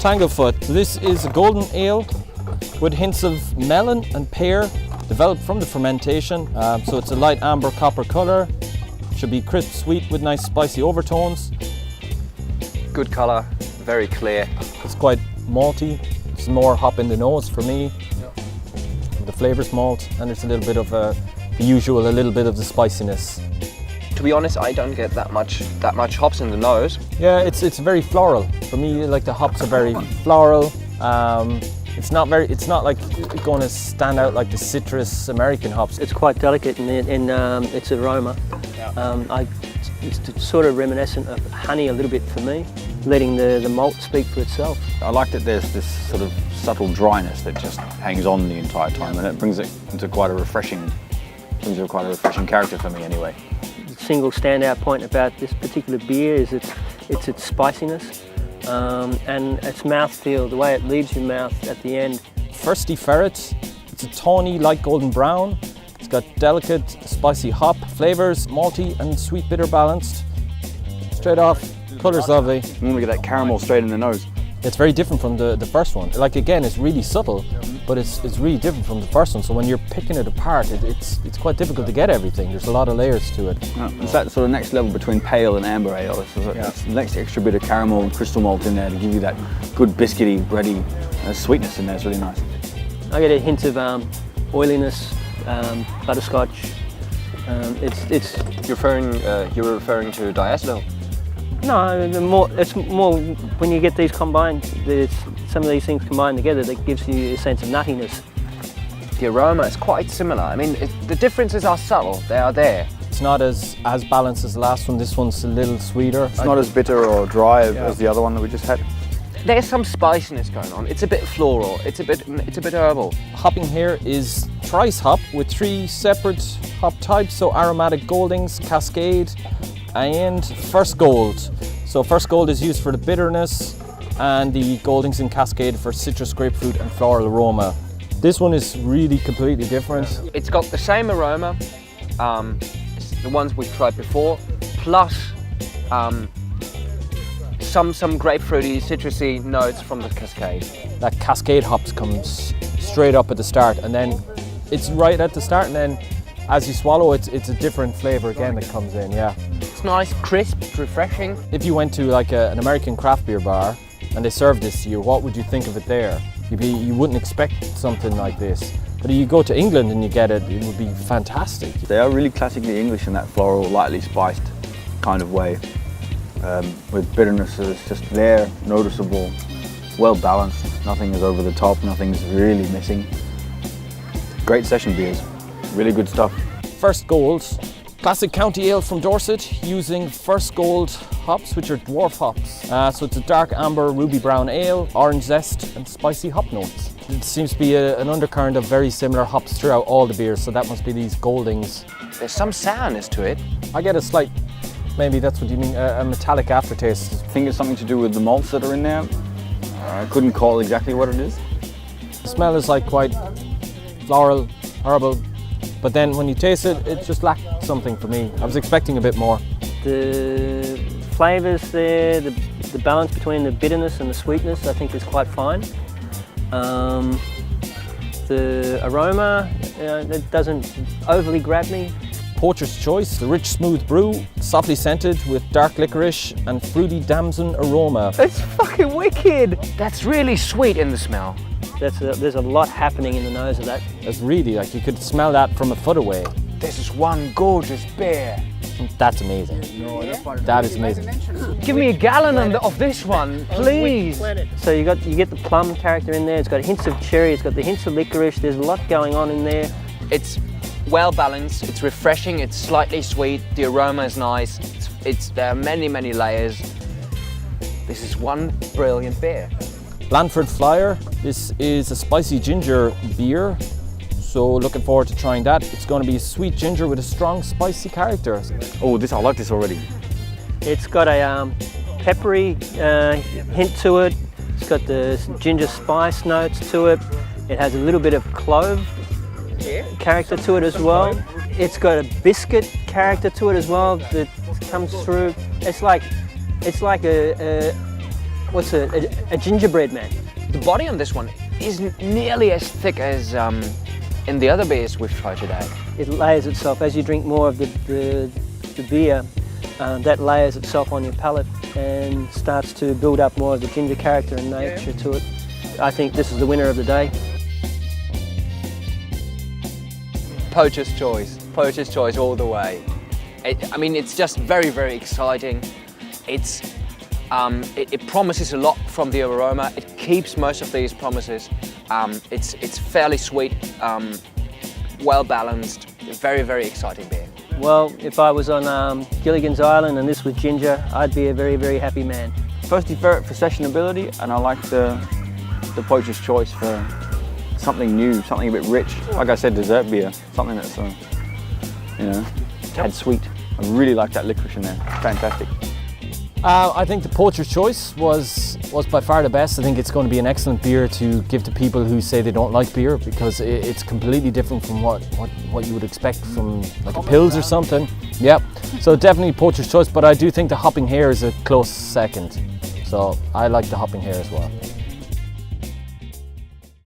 Tanglefoot. This is a golden ale with hints of melon and pear developed from the fermentation. So it's a light amber copper colour. Should be crisp sweet with nice spicy overtones. Good colour, very clear. It's quite malty. It's more hop in the nose for me. The flavour's malt, and there's a little bit of the usual, a little bit of the spiciness. To be honest, I don't get that much hops in the nose. Yeah, it's very floral. For me, like the hops are very floral. It's not like going to stand out like the citrus American hops. It's quite delicate in its aroma. It's sort of reminiscent of honey a little bit for me, letting the malt speak for itself. I like that there's this sort of subtle dryness that just hangs on the entire time, and it brings it into quite a refreshing character for me anyway. The single standout point about this particular beer is its spiciness and its mouthfeel, the way it leaves your mouth at the end. FURSTY FERRET. It's a tawny light golden brown. It's got delicate spicy hop flavours, malty and sweet bitter balanced. Straight off, colour's lovely. And we get that caramel straight in the nose. It's very different from the first one. Like again, it's really subtle, but it's really different from the first one. So when you're picking it apart, it's quite difficult to get everything. There's a lot of layers to it. Yeah, it's that sort of next level between pale and amber ale. It's the next extra bit of caramel and crystal malt in there to give you that good biscuity, bready sweetness in there. It's really nice. I get a hint of oiliness, butterscotch. You're referring to diacetyl? No, it's more when you get these combined, some of these things combined together that gives you a sense of nuttiness. The aroma is quite similar. I mean, the differences are subtle, they are there. It's not as balanced as the last one. This one's a little sweeter. It's not as bitter or dry as the other one that we just had. There's some spiciness going on. It's a bit floral, it's a bit herbal. Hopping here is trice hop with 3 separate hop types, so aromatic goldings, cascade, and first gold. So first gold is used for the bitterness, and the goldings in cascade for citrus, grapefruit and floral aroma. This one is really completely different. It's got the same aroma, the ones we've tried before, plus some grapefruity, citrusy notes from the cascade. That cascade hops comes straight up at the start, and then it's right at the start, and then as you swallow it, it's a different flavour again that comes in, yeah. It's nice, crisp, refreshing. If you went to like an American craft beer bar and they served this to you, what would you think of it there? You wouldn't expect something like this. But if you go to England and you get it, it would be fantastic. They are really classically English in that floral, lightly spiced kind of way. With bitterness that's just there, noticeable, well balanced. Nothing is over the top, nothing's really missing. Great session beers. Really good stuff. First Gold, classic county ale from Dorset using First Gold hops, which are dwarf hops. So it's a dark amber ruby brown ale, orange zest and spicy hop notes. It seems to be an undercurrent of very similar hops throughout all the beers, so that must be these goldings. There's some sourness to it. I get a slight, maybe that's what you mean, a metallic aftertaste. I think it's something to do with the malts that are in there. I couldn't call exactly what it is. The smell is like quite floral, herbal. But then when you taste it, it just lacked something for me. I was expecting a bit more. The flavours there, the balance between the bitterness and the sweetness, I think is quite fine. The aroma, it doesn't overly grab me. Poacher's Choice, the rich smooth brew, softly scented with dark licorice and fruity damson aroma. It's fucking wicked! That's really sweet in the smell. There's a lot happening in the nose of that. It's really, like you could smell that from a foot away. This is one gorgeous beer. That's amazing. That is amazing. Give me a gallon of this one, please. So you get the plum character in there. It's got hints of cherry. It's got the hints of licorice. There's a lot going on in there. It's well balanced. It's refreshing. It's slightly sweet. The aroma is nice. There are many layers. This is one brilliant beer. BLANDFORD Flyer. This is a spicy ginger beer. So looking forward to trying that. It's going to be a sweet ginger with a strong spicy character. Oh, I like this already. It's got a peppery hint to it. It's got the ginger spice notes to it. It has a little bit of clove character to it as well. It's got a biscuit character to it as well that comes through. It's like a What's a gingerbread man? The body on this one isn't nearly as thick as in the other beers we've tried today. It layers itself as you drink more of the beer. That layers itself on your palate and starts to build up more of the ginger character and nature to it. I think this is the winner of the day. Poacher's choice all the way. I mean, it's just very, very exciting. It promises a lot from the aroma. It keeps most of these promises. It's fairly sweet, well balanced, very, very exciting beer. Well, if I was on Gilligan's Island and this was ginger, I'd be a very, very happy man. FURSTY FERRET for sessionability, and I like the Poacher's Choice for something new, something a bit rich. Like I said, dessert beer, something that's, you know, head sweet. I really like that licorice in there. Fantastic. I think the Poacher's Choice was by far the best. I think it's going to be an excellent beer to give to people who say they don't like beer, because it's completely different from what you would expect from like a Pils or something. Yep. So definitely Poacher's Choice, but I do think the Hopping Hare is a close second. So I like the Hopping Hare as well.